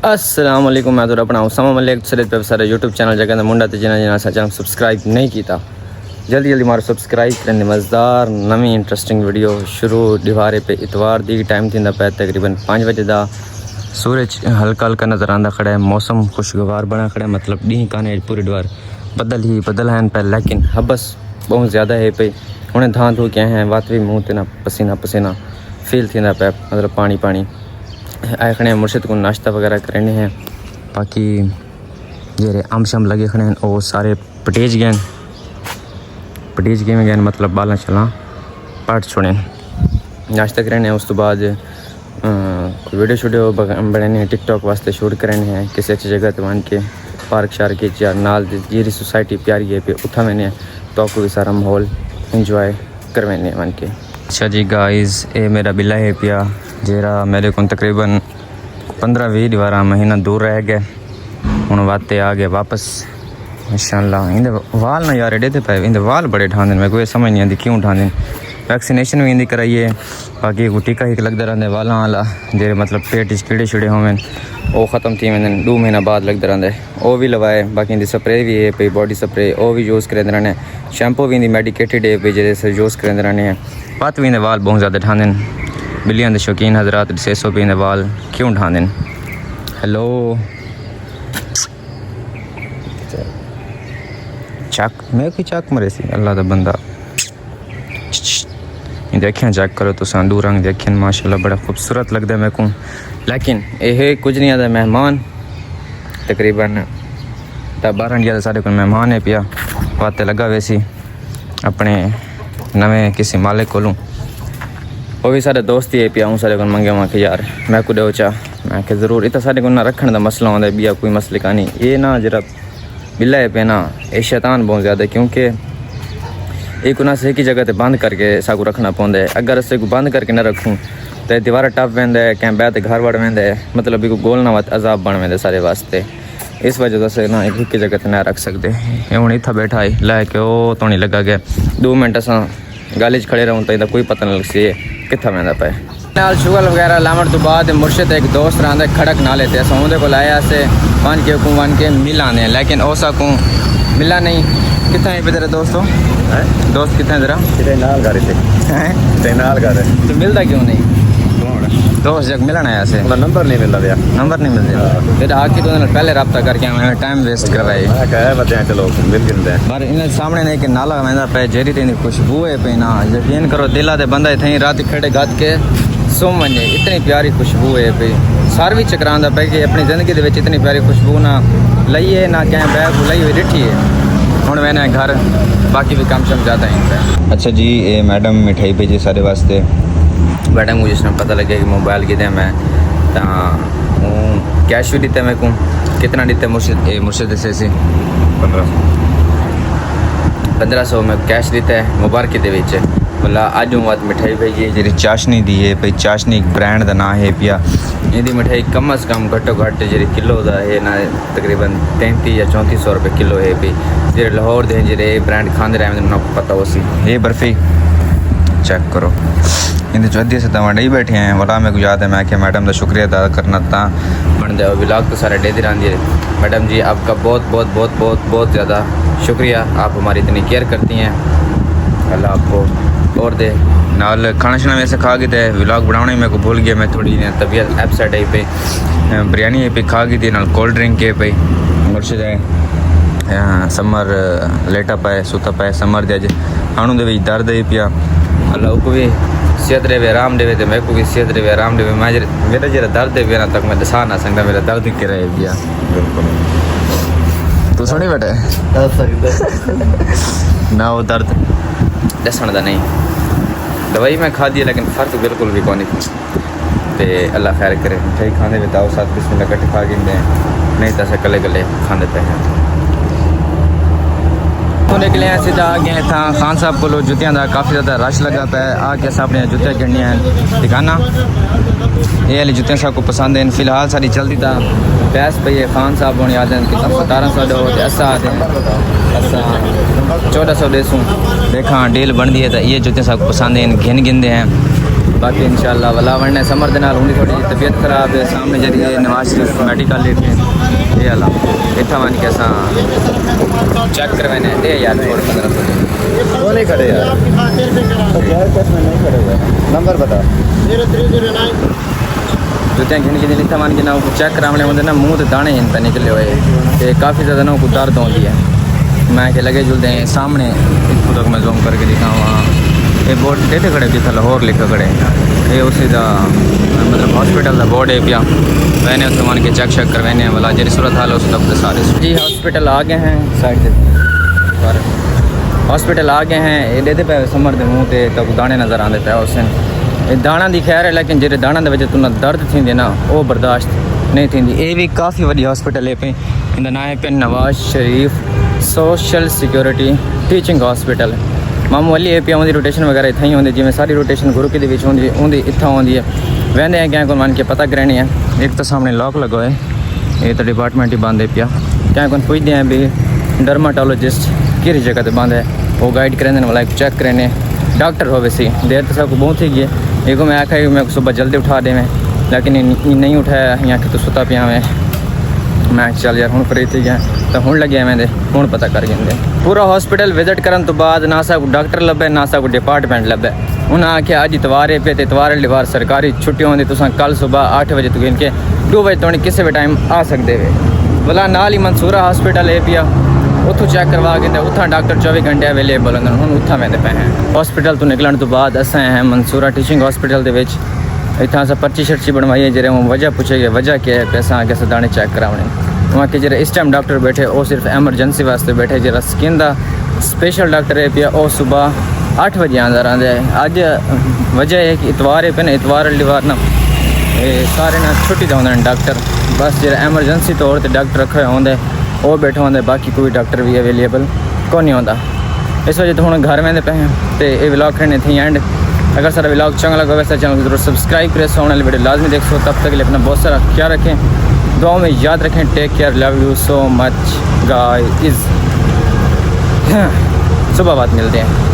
अस्सलाम वालेकुम। मैं तो अपना उसामा मलिक सर पे सारे यूट्यूब चैनल जगह मुंडा ते जिन्हें जिन्हें चैनल सब्सक्राइब नहीं किया जल्दी जल्दी मारो सब्सक्राइब करें। मज़ेदार नवी इंटरेस्टिंग वीडियो शुरू दीवारे पे इतवार दी टाइम थी पे तकरीबन 5 बजे का सूरज हल्का हल्का नज़र आंदा खड़ा है। मौसम खुशगवार बना खड़ा है, मतलब डी काने पूरी दीवार बदल ही बदल हैं पे, लेकिन हबस बहुत ज़्यादा है पे। उन्हें धां धो के हैं बात भी मुँह ना पसीना पसीना फील थी पे, मतलब पानी पानी आए खड़े हैं। मुर्शिद को नाश्ता वगैरह करने हैं। बाकी जेरे आम शम लगे खड़े हैं वो सारे पटेज गए में गए, मतलब बाला चला पाट छोड़े नाश्ता करने हैं। उस तो बाद वीडियो शूडियो बनाने हैं, टिकटॉक वास्ते शूट करने हैं किसी अच्छी जगह तो मान के पार्क शार्क के नाल जी सोसाइटी प्यारी है पे उठा मैंने तो आपको भी सारा माहौल इंजॉय करवाने मान के। अच्छा जी गाइस, ये मेरा बिल्ला है पिया जेरा मेरे को तकरीबन 15-20 दीवार महीना दूर रह गए। हूँ वाते आ गए वापस माशाल्लाह। इंदे वाल ना यार एडे पे इंदे वाल बड़े ठांदे, मेरे को ये समझ नहीं आती क्यों ठांदे। वैक्सीनेशन भी इंदी कराइए, बाकी को टीका ही लगता रहता वालों वाला जे मतलब पेट कीड़े छीड़े होवे वो ख़त्म थी वेंदे 2 महीना बाद लगता रहता है, वो भी लवाए। बाकी इंदी स्प्रे भी है पे, बॉडी स्प्रे वो भी यूज़ करेंदे रहने। शैम्पू भी इंदी मेडिकेटेड है पे जैसे यूज़ करेंदे रहने हैं। पत भी इंदे वाल बहुत ज़्यादा ठांदे। बिल्लियां दे शौकीन हजरात 600 भी इंदे वाल क्यों ठांदे। हेलो चक मैं कोई चक मरे सी अल्लाह दा बंदा। देखिए चेक करो तो सांडू रंग देखें माशाल्लाह बड़ा खूबसूरत लगता है मेरे को। लेकिन यह कुछ नहीं आता मेहमान तकरीबन 12 इंडिया सारे को मेहमान है पिया वाते लगा वैसी अपने नवे किसी मालिक को वो भी सारे दोस्त ही है पिया। हूँ सारे को मंगे वहाँ के यार मैं को दो चा मैं के ज़रूर इतना सारे को ना रखने का मसला होता है बिया कोई मसले का नहीं। ये ना जरा बिल्ला है पे ना ये शैतान बहुत ज़्यादा, क्योंकि एक ना से एक ही जगह बंद करके साकू रखना पौंदा है। अगर इसे को बंद करके ना रखूँ तो दीवार टप वेंदा है कैं बैठ घर वड़ वेंदा है, मतलब भी गोल ना वत अजाब बन वेंदा सारे वास्ते। इस वजह से ना एक ही जगह ना रख सकते। हूँ इतना बैठा है लैके वो तो नहीं लगा गया 2 मिनट अस गल च खड़े रहूँ तो कोई पता नहीं लग सी कितना वेंदा पे। नाल शुगर वगैरह लावण तो बाद मुर्शिद एक दोस्त रहा खड़क ना लेते अस उन्हें को लाया से वन के मिल आने, लेकिन ओसा को मिला नहीं। कितना है तेरे दोस्तों दोस्त कितने जरा नाल घर नाल घर तो मिलता क्यों नहीं दोस्त जब मिलना है ऐसे नंबर नहीं मिलता भैया, नंबर नहीं मिलते फिर आके तो पहले रब्ता करके मैंने टाइम वेस्ट करवाई बच्चे चलो मिल गिनते पर इन्हें सामने नहीं कि नाला वह पे जेरी तेरी खुशबू है पे ना यकीन करो दिला दे बंदा इतनी रात खड़े गद के सुम वजे इतनी प्यारी खुशबू है पे। सार भी चकरांदा पे कि अपनी ज़िंदगी के इतनी प्यारी खुशबू ना लईए ना क्या बैग लई हुई डिठी है। हूँ मैंने घर बाकी भी काम शम ज़्यादा है। अच्छा जी ये मैडम मिठाई भेजी सारे वास्ते। मैडम को जिसने पता लगे कि मोबाइल कितने मैं तो कैश भी दिता मेरे को कितना दिता मुर्शिद से 1500 में कैश दिता है मुबारक दे बोला अज बात मिठाई भेजी जी चाशनी दी है भाई। चाशनी एक ब्रांड का ना है पिया। इनकी मिठाई कम अज़ कम घट्टो घट्ट जी किलो का है ना तकरीबन 3300 या 3400 रुपये किलो है भी। जे लाहौर दे जे ब्रांड खाते रहे उन्हें पता हो सी। ये बर्फ़ी चेक करो इन चौधरी से तवा नहीं बैठे हैं। वाला मेरे को याद है मैं कि मैडम का शुक्रिया अदा करना था बन दे व्लॉग तो सारे डेदी रही है। मैडम जी आपका बहुत बहुत बहुत बहुत बहुत ज़्यादा शुक्रिया, आप हमारी इतनी केयर करती हैं। अल्लाह आपको और दे। नाल खाना शाना वैसे खा गए थे, व्लॉग बनाने मेरे को भूल गया मैं, थोड़ी तबीयत अपसेट है पे। बिरयानी पे खा गई थी नाल कोल्ड ड्रिंक के पे। मुर्शिद है समर लेटा पाए सुता पाए समर दे अज आणू दे दर्द है पिया। अल्लाह को भी सेहत रहे आराम दे तो मेरे को भी सेहत रहे आराम दे। मैं मेरा जरा दर्द है ना तक मैं दसा ना सकता मेरा दर्द के रहे पिया। बिल्कुल तू सुनी बैठे ना वो दर्द दसन का नहीं। दवाई मैं खा दी लेकिन फ़र्क बिल्कुल भी कौन तो अल्लाह खैर करे। मिठाई खाने में दाओ साथ बिस्मिल्लाह कट्ठे खा गिनते हैं, नहीं तो कले कले खाते पे हैं। तो निकले हैं सीधा आ गए था खान साहब को जुतियाँ का काफ़ी ज़्यादा रश लगा पे आके अपने जुतियाँ गिननियाँ हैं दिखाना। ये वाली जुतियाँ सबको पसंद हैं। फिलहाल सारी चलती था बहस पई है। खान साहब होने आते हैं कितना 1700 दो असा आते हैं असा 1400 देसूँ देखा डील बन दी है तो ये जुतियाँ सबको पसंद हैं गिन गिनते हैं। बाकी इंशाल्लाह वला वरना समर दे नाल हुंदी थोड़ी तबीयत खराब है सामने जड़ी नवाज शरीफ मेडिकल लेके ये वाला इतना मान के असां चेक करवाने दे यार और 1500 वो नहीं खड़े यार तो यार कैसे नहीं खड़े हुए नंबर बता 0309 जुत्तियाँ घिन के दिन इतना मान के ना चेक कराने होंगे ना मुँह तो दाने इन निकले हुए तो काफ़ी ज़्यादा ना को दर्द होती है मैं के लगे जुलते हैं सामने इसको तक मैं जूम करके दिखाऊँ ये बोर्ड कहते खड़े जितना लाहौर लिखा खड़े ये उसी का मतलब हॉस्पिटल का बोर्ड है पिया मैंने उसको मान के चेक करवाने वाला जी सूरत हाल उस तक सारे जी हॉस्पिटल आ गए हैं साइड से हॉस्पिटल आ गए हैं ये देते पे समर के मुँह से तक दाने नज़र आते पे उस ये दाणा की खैर है लेकिन जो दाणा की वजह तुम दर्द थी ना वो बर्दाश्त नहीं थी ये भी काफ़ी वही हॉस्पिटल है पे इनका नाम है पे Nawaz Sharif social security teaching hospital मामूली ए पिया रोटेशन वगैरह इतना ही होंगी जिमें सारी रोटेशन गुरु के होंगी इतना होंगी है वहदे हैं क्या को मान के पता करनी है एक तो सामने लॉक लगा है ये तो डिपार्टमेंट ही बंद है पिया क्या को पूछते हैं भी डर्माटोलॉजिस्ट किस जगह पर बंद है वो गाइड करें वाला चेक करें डॉक्टर हो वैसे देर तो सबको बहुत ही गई एक मैं आखा मैं सुबह जल्दी उठा दे मैं लेकिन नहीं उठाया यहाँ कि तो सुता पिया मैं चल यार हूँ फ्री थी गया तो हूँ लगे मैं हूँ पता कर गए पूरा हॉस्पिटल विजिट करने तो बाद ना सा को डॉक्टर लभे ना सा को डिपार्टमेंट लभे उन्हें आख्या अज इतवार है पे तो इतवार वाली सरकारी छुट्टी होंगी तुम कल सुबह 8 बजे तक इनके 2 बजे तो किसी भी टाइम आ सकते वे भला नाल ही मंसूरा हॉस्पिटल है पिया उतों चेक करवा के उतना डॉक्टर 24 घंटे अवेलेबल होंगे हूँ उतना वेंदे पे हैं हॉस्पिटल तो निकलने तो बाद अस हैं मंसूरा टीचिंग हॉस्पिटल के इतना अस पर्ची शर्ची बनवाई है जो वजह पूछे गए वजह क्या है पैसा आगे से दाने चेक कराने वहाँ के जो इस टाइम डॉक्टर बैठे वो सिर्फ एमरजेंसी वास्ते बैठे जो स्किन का स्पेशल डॉक्टर है पिया वो सुबह 8 बजे अंदर आते हैं अज वजह है कि इतवार है पे ना इतवार वाली बार ना सारे ना छुट्टी तो होंगे डॉक्टर बस जो एमरजेंसी तौर पर डॉक्टर रखे होंगे वो बैठे होंगे बाकी कोई डॉक्टर भी अवेलेबल कौन नहीं होता इस वजह तो हम घर में पे हैं तो ये व्लॉग करने थी एंड अगर सारा व्लॉग चंगा लगा वैसा चैनल को जरूर सब्सक्राइब करें सोने वाली वीडियो लाजमी देखो तब तक के लिए अपना बहुत सारा ख्याल रखें दुआ में याद रखें take care love you so much guys सुबह बात मिलते हैं।